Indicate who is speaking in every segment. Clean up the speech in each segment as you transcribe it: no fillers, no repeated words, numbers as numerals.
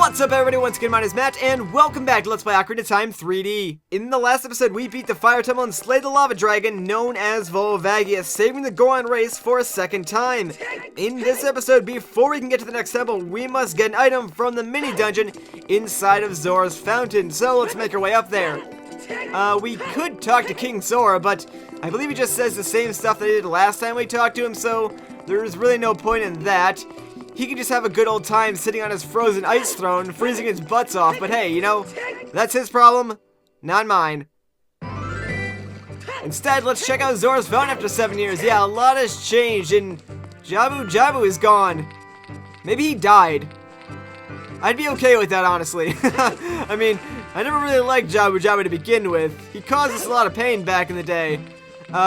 Speaker 1: What's up everybody, once again my name is Matt, and welcome back to Let's Play Ocarina of Time 3D. In the last episode, we beat the Fire Temple and slayed the Lava Dragon, known as Volvagia, saving the Goron race for a second time. In this episode, before we can get to the next temple, we must get an item from the mini-dungeon inside of Zora's Fountain, so let's make our way up there. We could talk to King Zora, but I believe he just says the same stuff that he did last time we talked to him, so there's really no point in that. He can just have a good old time sitting on his frozen ice throne, freezing his butts off, but hey, you know, that's his problem, not mine. Instead, let's check out Zora's Fountain after 7 years. Yeah, a lot has changed, and Jabu is gone. Maybe he died. I'd be okay with that, honestly. I mean, I never really liked Jabu to begin with. He caused us a lot of pain back in the day.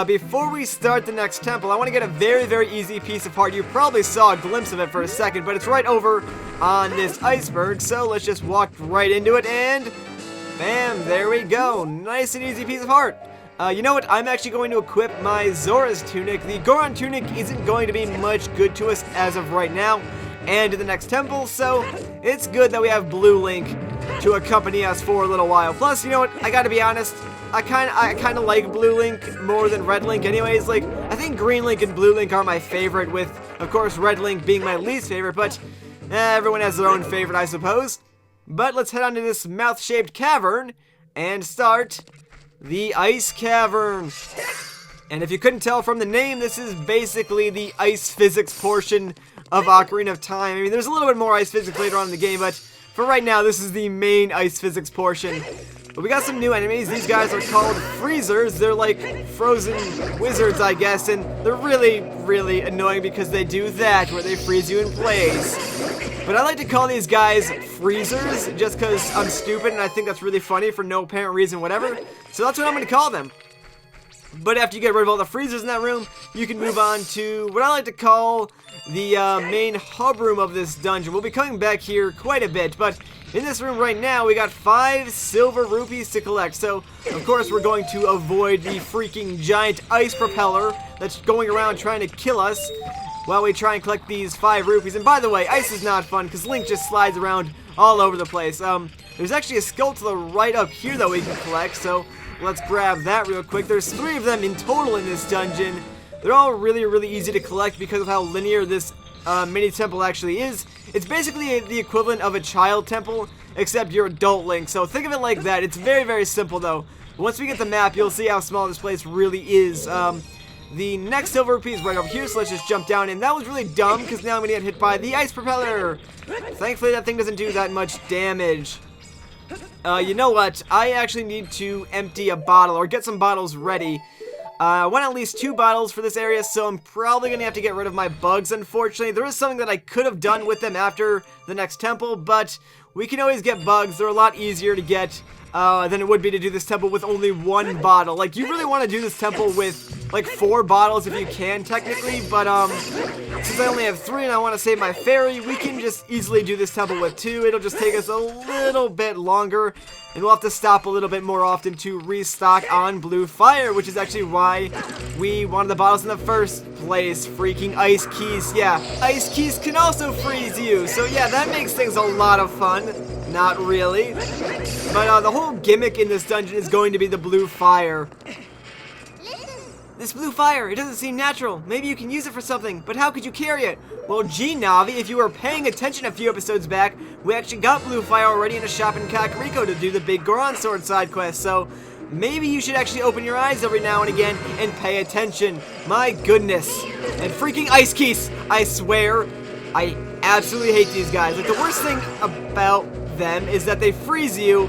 Speaker 1: Before we start the next temple, I want to get a very easy piece of heart. You probably saw a glimpse of it for a second, but it's right over on this iceberg, so let's just walk right into it, and bam, there we go. Nice and easy piece of heart. You know what? I'm actually going to equip my Zoras Tunic. The Goron Tunic isn't going to be much good to us as of right now and in the next temple, so it's good that we have Blue Link to accompany us for a little while. Plus, you know what? I gotta be honest, I kind of like Blue Link more than Red Link anyways. Like, I think Green Link and Blue Link are my favorite, with, of course, Red Link being my least favorite, but everyone has their own favorite, I suppose. But let's head on to this mouth-shaped cavern and start the Ice Cavern. And if you couldn't tell from the name, this is basically the ice physics portion of Ocarina of Time. I mean, there's a little bit more ice physics later on in the game, but for right now, this is the main ice physics portion. But we got some new enemies. These guys are called freezers. They're like frozen wizards, I guess, and they're really annoying because they do that, where they freeze you in place. But I like to call these guys freezers just because I'm stupid and I think that's really funny for no apparent reason whatever. So that's what I'm going to call them. But after you get rid of all the freezers in that room, you can move on to what I like to call the main hub room of this dungeon. We'll be coming back here quite a bit, but in this room right now, we got 5 silver rupees to collect. So, of course, we're going to avoid the freaking giant ice propeller that's going around trying to kill us while we try and collect these 5 rupees. And by the way, ice is not fun because Link just slides around all over the place. There's actually a skull to the right up here that we can collect, so let's grab that real quick. There's 3 of them in total in this dungeon. They're all really easy to collect because of how linear this mini temple actually is. It's basically the equivalent of a child temple, except you're adult Link. So think of it like that. It's very simple though. Once we get the map, you'll see how small this place really is. The next silver rupee is right over here, so let's just jump down. And that was really dumb because now I'm gonna get hit by the ice propeller. Thankfully, that thing doesn't do that much damage. You know what? I actually need to empty a bottle or get some bottles ready. I want at least 2 bottles for this area, so I'm probably going to have to get rid of my bugs, unfortunately. There is something that I could have done with them after the next temple, but we can always get bugs. They're a lot easier to get than it would be to do this temple with only 1 bottle. Like, you really want to do this temple with, like, 4 bottles if you can, technically, but, since I only have 3 and I want to save my fairy, we can just easily do this temple with 2. It'll just take us a little bit longer, and we'll have to stop a little bit more often to restock on blue fire, which is actually why we wanted the bottles in the first place. Freaking ice keys. Yeah, ice keys can also freeze you, so yeah, that makes things a lot of fun. Not really. But the whole gimmick in this dungeon is going to be the blue fire. This blue fire, it doesn't seem natural. Maybe you can use it for something, but how could you carry it? Well, gee, Navi, if you were paying attention a few episodes back, we actually got blue fire already in a shop in Kakariko to do the big Goron Sword side quest, so maybe you should actually open your eyes every now and again and pay attention. My goodness. And freaking ice keys, I swear, I absolutely hate these guys. Like, the worst thing about them is that they freeze you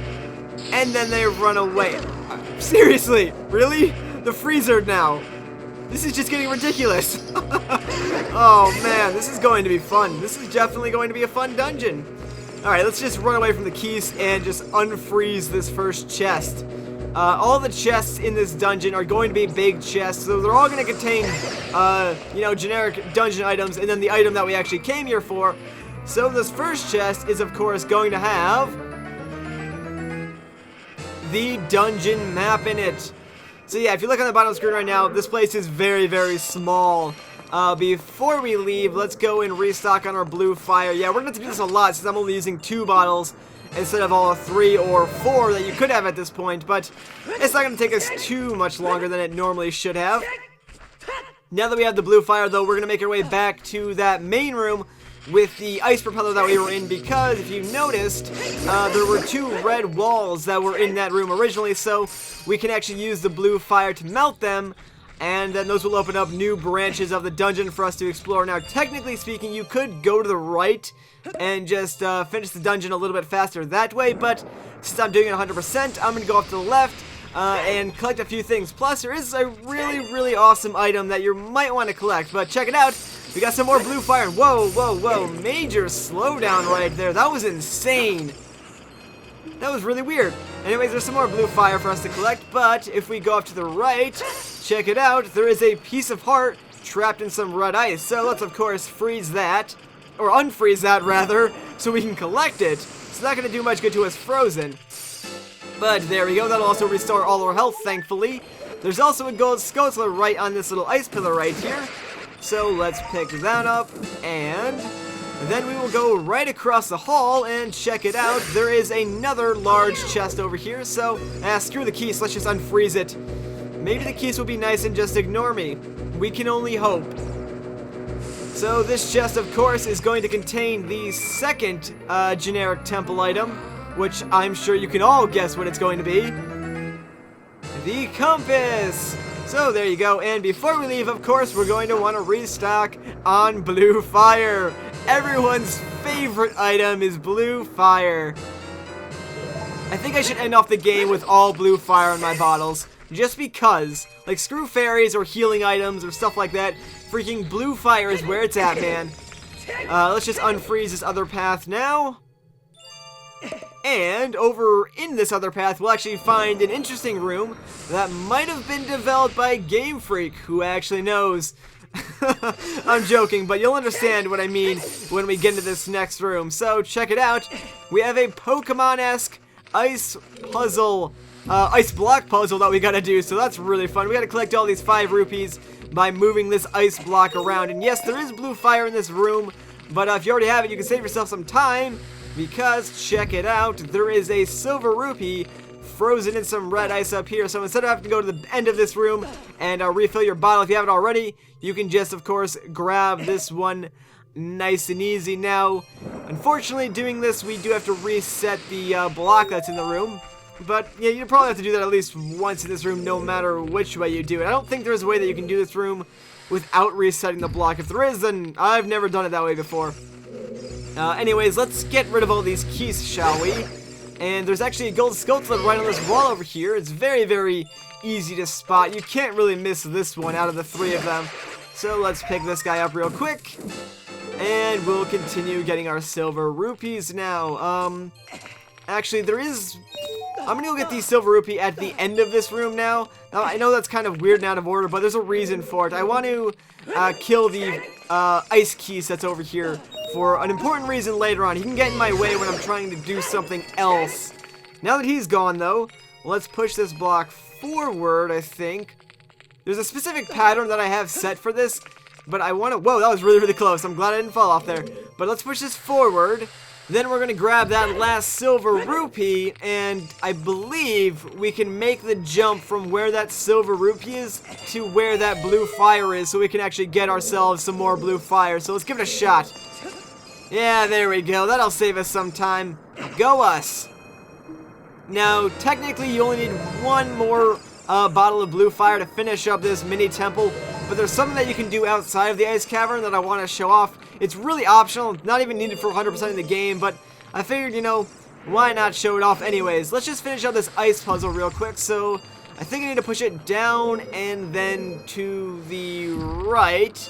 Speaker 1: and then they run away. Seriously, really? The freezer now. This is just getting ridiculous. Oh man, this is going to be fun. This is definitely going to be a fun dungeon. Alright, let's just run away from the keys and just unfreeze this first chest. All the chests in this dungeon are going to be big chests, so they're all going to contain, you know, generic dungeon items, and then the item that we actually came here for. So this first chest is, of course, going to have the dungeon map in it. So yeah, if you look on the bottom of the screen right now, this place is very small. before we leave, let's go and restock on our blue fire. Yeah, we're going to have to do this a lot since I'm only using 2 bottles instead of all 3 or 4 that you could have at this point, but it's not going to take us too much longer than it normally should have. Now that we have the blue fire, though, we're going to make our way back to that main room with the ice propeller that we were in, because if you noticed, there were 2 red walls that were in that room originally, so we can actually use the blue fire to melt them, and then those will open up new branches of the dungeon for us to explore. Now, technically speaking, you could go to the right and just finish the dungeon a little bit faster that way, but since I'm doing it 100%, I'm going to go off to the left and collect a few things. Plus, there is a really awesome item that you might want to collect, but check it out. We got some more blue fire. Whoa, major slowdown right there. That was insane. That was really weird. Anyways, there's some more blue fire for us to collect, but if we go up to the right, check it out, there is a piece of heart trapped in some red ice. So let's, of course, freeze that, or unfreeze that, rather, so we can collect it. It's not going to do much good to us frozen. But there we go, that'll also restore all our health, thankfully. There's also a gold skull right on this little ice pillar right here. So let's pick that up, and then we will go right across the hall and check it out. There is another large chest over here, so screw the keys, let's just unfreeze it. Maybe the keys will be nice and just ignore me. We can only hope. So this chest, of course, is going to contain the second generic temple item, which I'm sure you can all guess what it's going to be. The compass! So there you go, and before we leave, of course, we're going to want to restock on blue fire. Everyone's favorite item is blue fire. I think I should end off the game with all blue fire in my bottles, just because, like, screw fairies or healing items or stuff like that, freaking blue fire is where it's at, man. Let's just unfreeze this other path now. And over in this other path, we'll actually find an interesting room that might have been developed by Game Freak, who actually knows. I'm joking, but you'll understand what I mean when we get into this next room. So check it out. We have a Pokemon-esque ice puzzle, ice block puzzle that we gotta do, so that's really fun. We gotta collect all these 5 rupees by moving this ice block around. And yes, there is blue fire in this room, but if you already have it, you can save yourself some time. Because, check it out, there is a silver rupee frozen in some red ice up here. So instead of having to go to the end of this room and refill your bottle if you haven't already, you can just, of course, grab this one nice and easy. Now, unfortunately, doing this, we do have to reset the block that's in the room. But, yeah, you probably have to do that at least once in this room, no matter which way you do it. I don't think there's a way that you can do this room without resetting the block. If there is, then I've never done it that way before. Anyways, let's get rid of all these keys, shall we? And there's actually a gold skulltula right on this wall over here. It's very easy to spot. You can't really miss this one out of the 3 of them. So let's pick this guy up real quick. And we'll continue getting our silver rupees now. Actually, there is... I'm gonna go get the silver rupee at the end of this room now. Now, I know that's kind of weird and out of order, but there's a reason for it. I want to kill the ice keys that's over here for an important reason later on. He can get in my way when I'm trying to do something else. Now that he's gone, though, let's push this block forward, I think. There's a specific pattern that I have set for this, but I want to... Whoa, that was really close. I'm glad I didn't fall off there. But let's push this forward. Then we're going to grab that last silver rupee, and I believe we can make the jump from where that silver rupee is to where that blue fire is, so we can actually get ourselves some more blue fire. So let's give it a shot. Yeah, there we go. That'll save us some time. Go us! Now, technically, you only need 1 more bottle of blue fire to finish up this mini temple, but there's something that you can do outside of the Ice Cavern that I want to show off. It's really optional, it's not even needed for 100% of the game, but I figured, you know, why not show it off anyways. Let's just finish up this ice puzzle real quick. So I think I need to push it down and then to the right.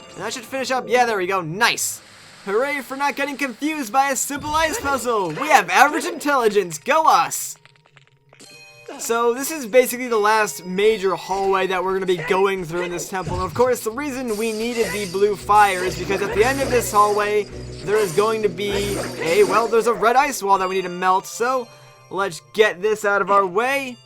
Speaker 1: And that should finish up. Yeah, there we go. Nice. Hooray for not getting confused by a simple ice puzzle. We have average intelligence. Go us. So this is basically the last major hallway that we're going to be going through in this temple. And of course, the reason we needed the blue fire is because at the end of this hallway, there is going to be well, there's a red ice wall that we need to melt. So let's get this out of our way.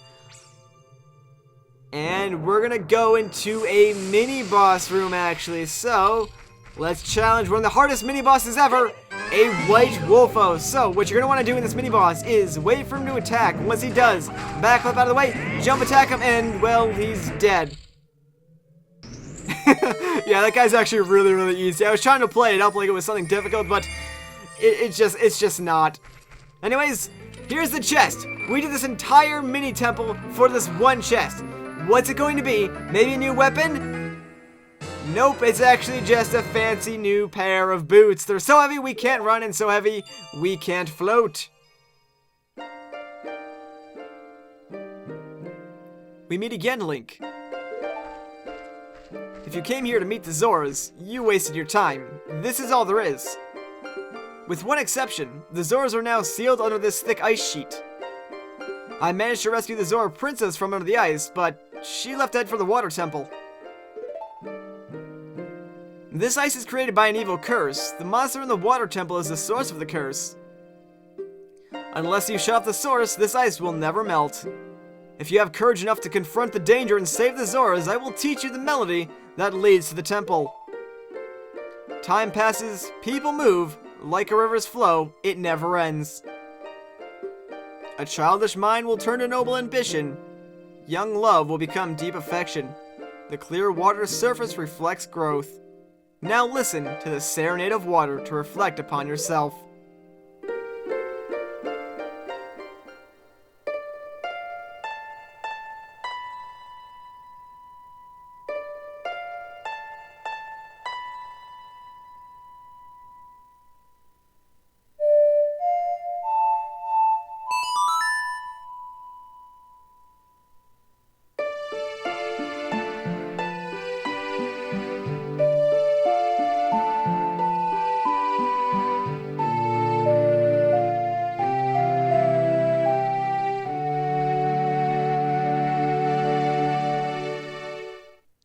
Speaker 1: And we're gonna go into a mini boss room actually. So let's challenge one of the hardest mini bosses ever, a white wolfo. So what you're gonna want to do in this mini boss is wait for him to attack. Once he does, back up out of the way, jump attack him, and well, he's dead. Yeah, that guy's actually really, really easy. I was trying to play it up like it was something difficult, but it's just not. Anyways, here's the chest. We did this entire mini temple for this one chest. What's it going to be? Maybe a new weapon? Nope, it's actually just a fancy new pair of boots. They're so heavy we can't run, and so heavy we can't float. We meet again, Link. If you came here to meet the Zoras, you wasted your time. This is all there is. With one exception, the Zoras are now sealed under this thick ice sheet. I managed to rescue the Zora princess from under the ice, but she left dead for the water temple. This ice is created by an evil curse. The monster in the water temple is the source of the curse. Unless you shut off the source, this ice will never melt. If you have courage enough to confront the danger and save the Zoras, I will teach you the melody that leads to the temple. Time passes, people move, like a river's flow, it never ends. A childish mind will turn to noble ambition. Young love will become deep affection. The clear water's surface reflects growth. Now listen to the serenade of water to reflect upon yourself.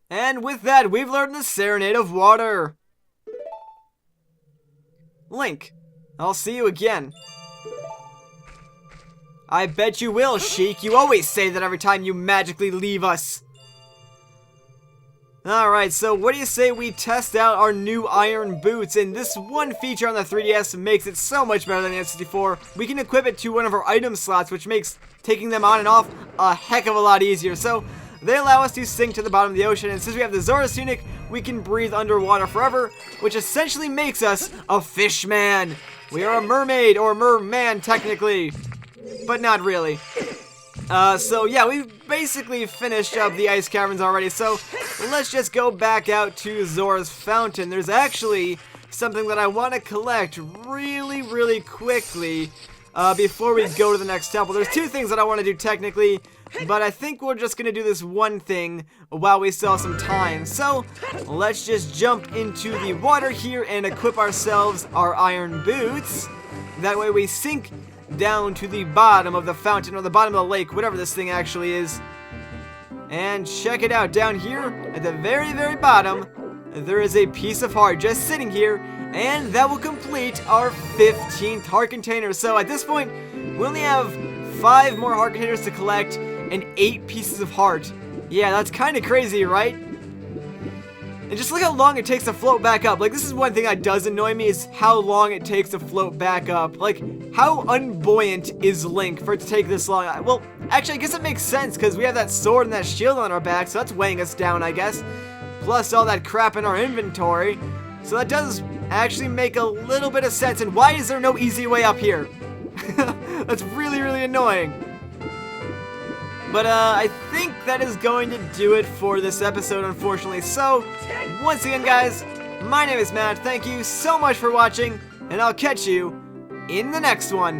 Speaker 1: And with that, we've learned the Serenade of Water. Link, I'll see you again. I bet you will, Sheik. You always say that every time you magically leave us. Alright, so what do you say we test out our new iron boots? And this one feature on the 3DS makes it so much better than the N64. We can equip it to one of our item slots, which makes taking them on and off a heck of a lot easier. So they allow us to sink to the bottom of the ocean, and since we have the Zoras Tunic, we can breathe underwater forever, which essentially makes us a fish man. We are a mermaid, or merman technically, but not really. So yeah, we've basically finished up the Ice Caverns already, so let's just go back out to Zora's Fountain. There's actually something that I want to collect really, really quickly before we go to the next temple. There's two things that I want to do technically, but I think we're just going to do this one thing while we still have some time. So, let's just jump into the water here and equip ourselves our iron boots. That way we sink down to the bottom of the fountain, or the bottom of the lake, whatever this thing actually is. And check it out, down here at the very, very bottom, there is a piece of heart just sitting here, and that will complete our 15th heart container. So at this point, we only have 5 more heart containers to collect and 8 pieces of heart. Yeah, that's kind of crazy, right? And just look how long it takes to float back up. Like, this is one thing that does annoy me, is how long it takes to float back up. Like, how unbuoyant is Link for it to take this long? Well, actually, I guess it makes sense, because we have that sword and that shield on our back, so that's weighing us down, I guess. Plus all that crap in our inventory. So that does actually make a little bit of sense. And why is there no easy way up here? That's really, really annoying. But I think that is going to do it for this episode, unfortunately. So, once again, guys, my name is Matt. Thank you so much for watching, and I'll catch you in the next one.